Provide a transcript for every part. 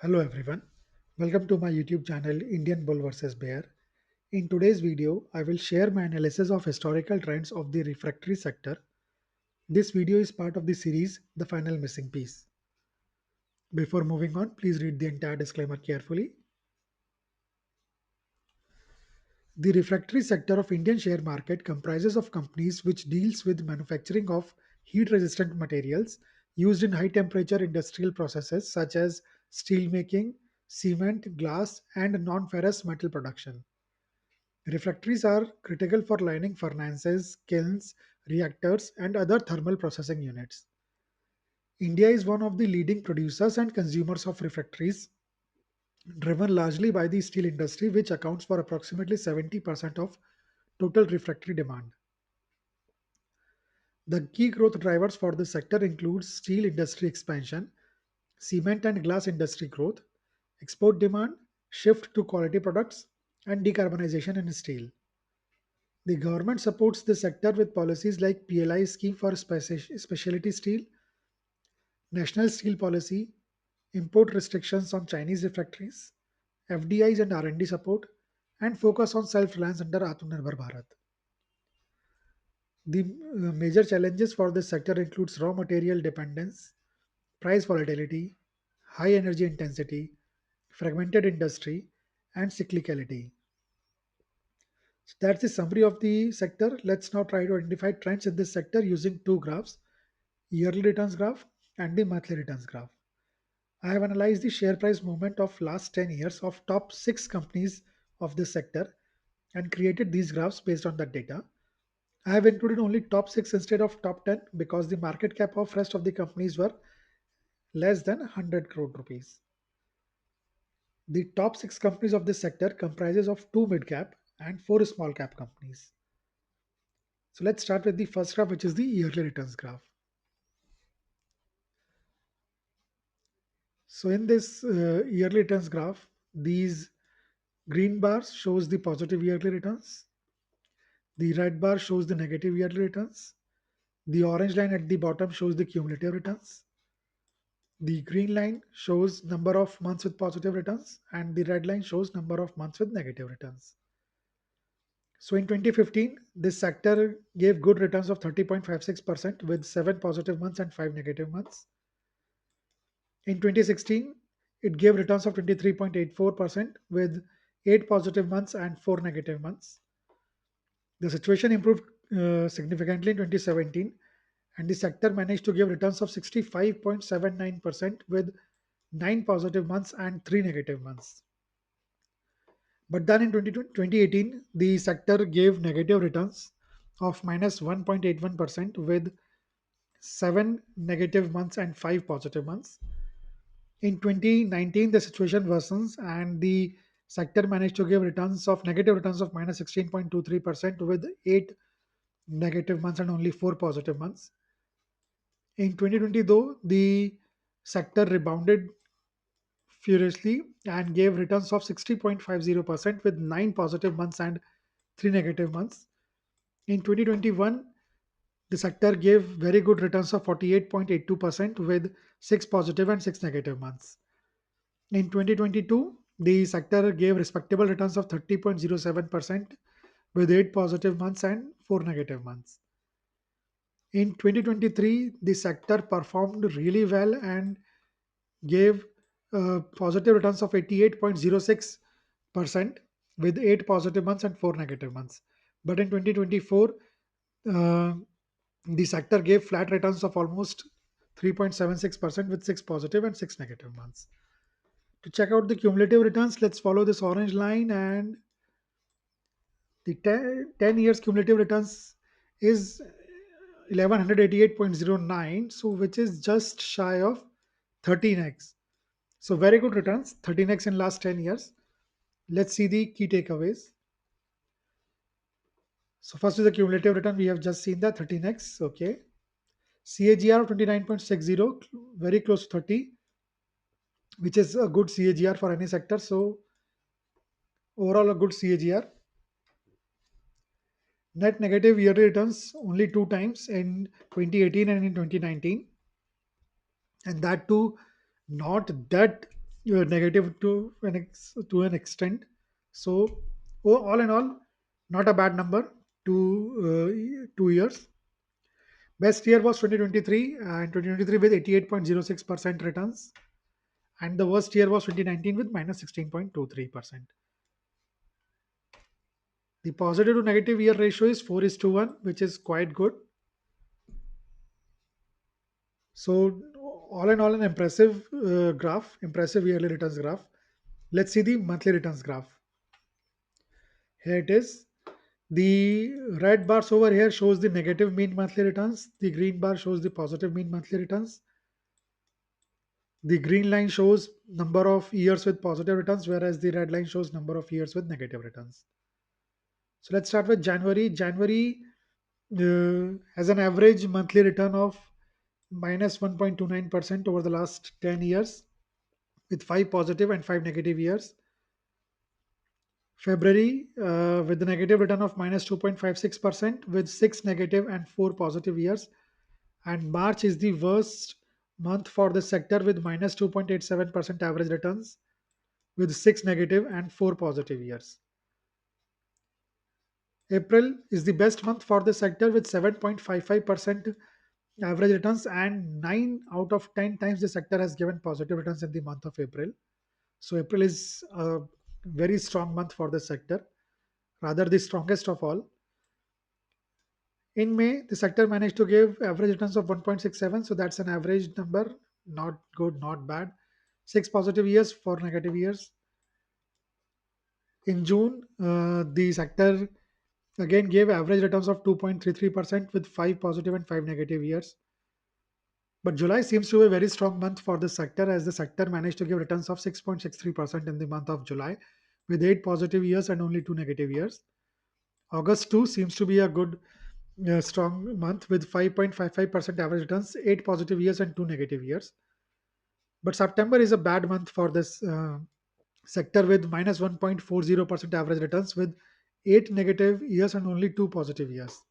Hello everyone, welcome to my YouTube channel Indian Bull vs Bear. In today's video, I will share my analysis of historical trends of the refractory sector. This video is part of the series The Final Missing Piece. Before moving on, please read the entire disclaimer carefully. The refractory sector of Indian share market comprises of companies which deals with manufacturing of heat resistant materials used in high temperature industrial processes such as steel making, cement, glass and non-ferrous metal production. Refractories are critical for lining furnaces, kilns, reactors, and other thermal processing units. India is one of the leading producers and consumers of refractories, driven largely by the steel industry, which accounts for approximately 70% of total refractory demand. The key growth drivers for this sector include steel industry expansion, cement and glass industry growth, export demand, shift to quality products, and decarbonization in steel. The government supports the sector with policies like PLI scheme for specialty steel, national steel policy, import restrictions on Chinese refractories, FDIs and R&D support, and focus on self-reliance under Atmanirbhar Bharat. The major challenges for this sector includes raw material dependence, price volatility, high energy intensity, fragmented industry, and cyclicality. So that's the summary of the sector. Let's now try to identify trends in this sector using two graphs, yearly returns graph and the monthly returns graph. I have analyzed the share price movement of last 10 years of top 6 companies of this sector and created these graphs based on that data. I have included only top 6 instead of top 10 because the market cap of rest of the companies were less than 100 crore rupees. The top 6 companies of this sector comprises of 2 mid cap and 4 small cap companies. So let's start with the first graph, which is the yearly returns graph. So in this yearly returns graph, these green bars shows the positive yearly returns. The red bar shows the negative yearly returns. The orange line at the bottom shows the cumulative returns. The green line shows number of months with positive returns and the red line shows number of months with negative returns. So in 2015, this sector gave good returns of 30.56% with 7 positive months and 5 negative months. In 2016, it gave returns of 23.84% with 8 positive months and 4 negative months. The situation improved significantly in 2017, and the sector managed to give returns of 65.79% with 9 positive months and 3 negative months. But then in 2018, the sector gave negative returns of minus 1.81% with 7 negative months and 5 positive months. In 2019, the situation worsens and the sector managed to give returns of negative returns of minus 16.23% with 8 negative months and only 4 positive months. In 2020, though, the sector rebounded furiously and gave returns of 60.50% with 9 positive months and 3 negative months. In 2021, the sector gave very good returns of 48.82% with 6 positive and 6 negative months. In 2022, the sector gave respectable returns of 30.07% with 8 positive months and 4 negative months. In 2023, the sector performed really well and gave positive returns of 88.06% with 8 positive months and 4 negative months. But in 2024, uh, the sector gave flat returns of almost 3.76% with 6 positive and 6 negative months. To check out the cumulative returns, let's follow this orange line, and the 10 years cumulative returns is 1188.09, so which is just shy of 13x. So very good returns, 13x in last 10 years. Let's see the key takeaways. So first is the cumulative return. We have just seen that 13x. Okay. CAGR of 29.60, very close to 30, which is a good CAGR for any sector. So overall a good CAGR. Net negative yearly returns only two times in 2018 and in 2019, and that too not that negative to an extent. So, all in all, not a bad number. 2 years. Best year was 2023 and 2023 with 88.06% returns, and the worst year was 2019 with minus 16.23%. The positive to negative year ratio is 4 is to 1, which is quite good. So, all in all, an impressive graph, impressive yearly returns graph. Let's see the monthly returns graph. Here it is. The red bars over here shows the negative mean monthly returns. The green bar shows the positive mean monthly returns. The green line shows number of years with positive returns, whereas the red line shows number of years with negative returns. So let's start with January. January has an average monthly return of minus 1.29% over the last 10 years, with 5 positive and 5 negative years. February with the negative return of minus 2.56% with 6 negative and 4 positive years. And March is the worst month for the sector with minus 2.87% average returns with 6 negative and 4 positive years. April is the best month for the sector with 7.55% average returns, and 9 out of 10 times the sector has given positive returns in the month of April. So April is a very strong month for the sector, rather the strongest of all. In May, the sector managed to give average returns of 1.67, so that's an average number, not good, not bad. 6 positive years, 4 negative years. In June, the sector again gave average returns of 2.33% with 5 positive and 5 negative years. But July seems to be a very strong month for the sector, as the sector managed to give returns of 6.63% in the month of July with 8 positive years and only 2 negative years. August too seems to be a good strong month with 5.55% average returns, 8 positive years and 2 negative years. But September is a bad month for this sector with minus 1.40% average returns with 8 negative years and only 2 positive years.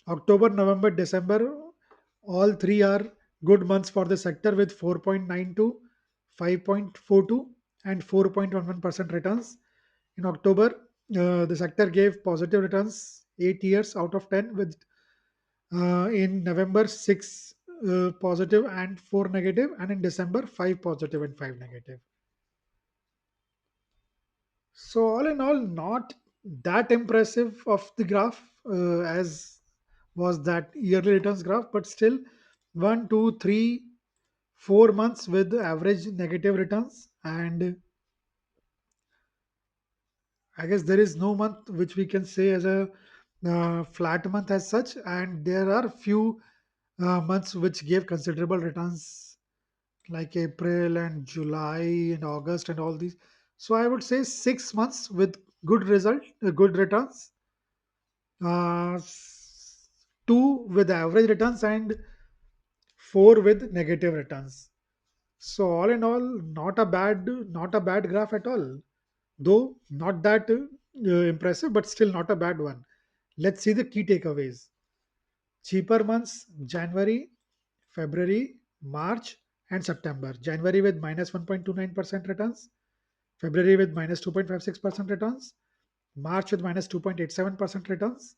October, November, December, all three are good months for the sector with 4.92, 5.42, and 4.11% returns. In October, the sector gave positive returns 8 years out of 10, with in November 6 positive and 4 negative, and in December 5 positive and 5 negative. So all in all, not that impressive of the graph as was that yearly returns graph, but still 1, 2, 3, 4 months with average negative returns, and I guess there is no month which we can say as a flat month as such, and there are few months which gave considerable returns like April and July and August and all these. So I would say 6 months with good returns, two with average returns, and four with negative returns. So all in all, not a bad graph at all. Though not that impressive, but still not a bad one. Let's see the key takeaways. Cheaper months: January, February, March, and September. January with minus 1.29% returns, February with minus 2.56% returns, March with minus 2.87% returns,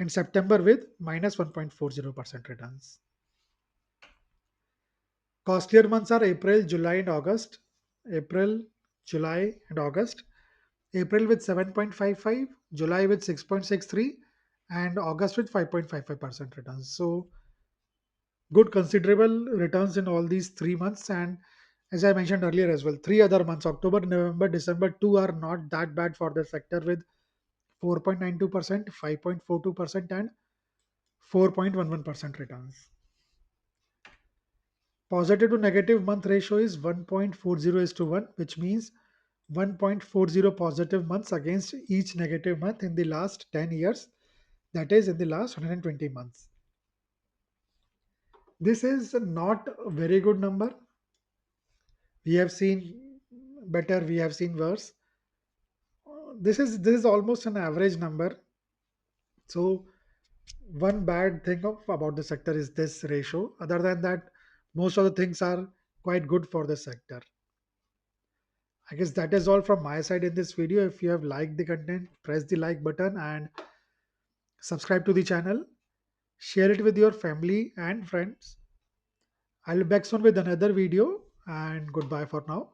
and September with minus 1.40% returns. Costlier months are April, July, and August. April, July, and August. April with 7.55, July with 6.63, and August with 5.55% returns. So, good considerable returns in all these 3 months. And as I mentioned earlier as well, three other months, October, November, December, two are not that bad for the sector with 4.92%, 5.42%, and 4.11% returns. Positive to negative month ratio is 1.40 is to 1, which means 1.40 positive months against each negative month in the last 10 years, that is, in the last 120 months. This is not a very good number. We have seen better, we have seen worse. This is almost an average number. So, one bad thing about the sector is this ratio. Other than that, most of the things are quite good for the sector. I guess that is all from my side in this video. If you have liked the content, press the like button and subscribe to the channel. Share it with your family and friends. I'll be back soon with another video, and goodbye for now.